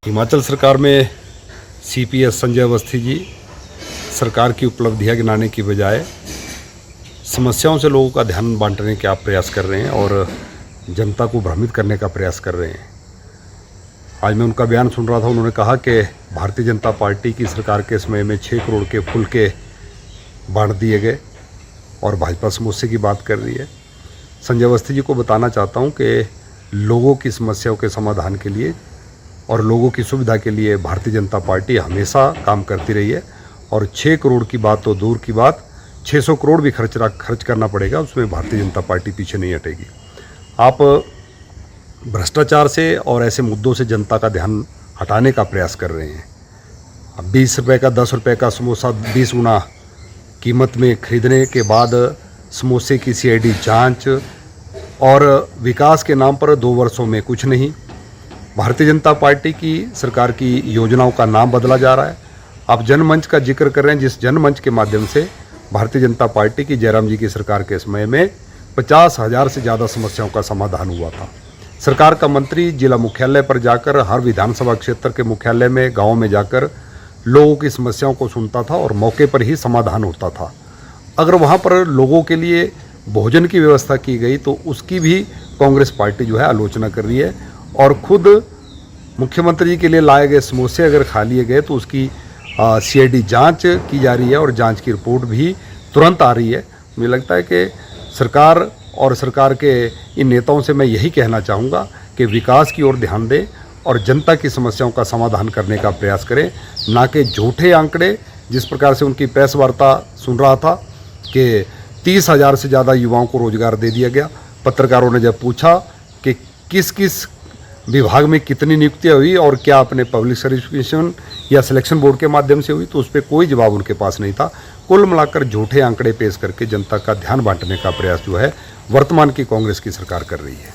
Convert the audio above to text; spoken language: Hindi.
हिमाचल सरकार में सीपीएस संजय अवस्थी जी सरकार की उपलब्धियां गिनाने की बजाय समस्याओं से लोगों का ध्यान बांटने का प्रयास कर रहे हैं और जनता को भ्रमित करने का प्रयास कर रहे हैं। आज मैं उनका बयान सुन रहा था, उन्होंने कहा कि भारतीय जनता पार्टी की सरकार के समय में 6 करोड़ के फुलके बांट दिए गए और भाजपा समोसे की बात कर रही है। संजय अवस्थी जी को बताना चाहता हूं कि लोगों की समस्याओं के समाधान के लिए और लोगों की सुविधा के लिए भारतीय जनता पार्टी हमेशा काम करती रही है और 6 करोड़ की बात तो दूर की बात, 600 करोड़ भी खर्च करना पड़ेगा, उसमें भारतीय जनता पार्टी पीछे नहीं हटेगी। आप भ्रष्टाचार से और ऐसे मुद्दों से जनता का ध्यान हटाने का प्रयास कर रहे हैं। अब 20 रुपये का 10 रुपये का समोसा 20 गुना कीमत में खरीदने के बाद समोसे की सीआईडी जांच और विकास के नाम पर 2 वर्षों में कुछ नहीं। भारतीय जनता पार्टी की सरकार की योजनाओं का नाम बदला जा रहा है। आप जनमंच का जिक्र कर रहे हैं, जिस जनमंच के माध्यम से भारतीय जनता पार्टी की जयराम जी की सरकार के समय में 50,000 से ज़्यादा समस्याओं का समाधान हुआ था। सरकार का मंत्री जिला मुख्यालय पर जाकर, हर विधानसभा क्षेत्र के मुख्यालय में, गाँव में जाकर लोगों की समस्याओं को सुनता था और मौके पर ही समाधान होता था। अगर वहाँ पर लोगों के लिए भोजन की व्यवस्था की गई तो उसकी भी कांग्रेस पार्टी जो है आलोचना कर रही है और खुद मुख्यमंत्री जी के लिए लाए गए समोसे अगर खा लिए गए तो उसकी सीआईडी जांच की जा रही है और जांच की रिपोर्ट भी तुरंत आ रही है। मुझे लगता है कि सरकार और सरकार के इन नेताओं से मैं यही कहना चाहूँगा कि विकास की ओर ध्यान दें और जनता की समस्याओं का समाधान करने का प्रयास करें, ना कि झूठे आंकड़े। जिस प्रकार से उनकी प्रेस वार्ता सुन रहा था कि 30,000 से ज़्यादा युवाओं को रोजगार दे दिया गया। पत्रकारों ने जब पूछा कि किस किस विभाग में कितनी नियुक्तियां हुई और क्या अपने पब्लिक सर्विस कमीशन या सिलेक्शन बोर्ड के माध्यम से हुई, तो उस पर कोई जवाब उनके पास नहीं था। कुल मिलाकर झूठे आंकड़े पेश करके जनता का ध्यान बांटने का प्रयास जो है वर्तमान की कांग्रेस की सरकार कर रही है।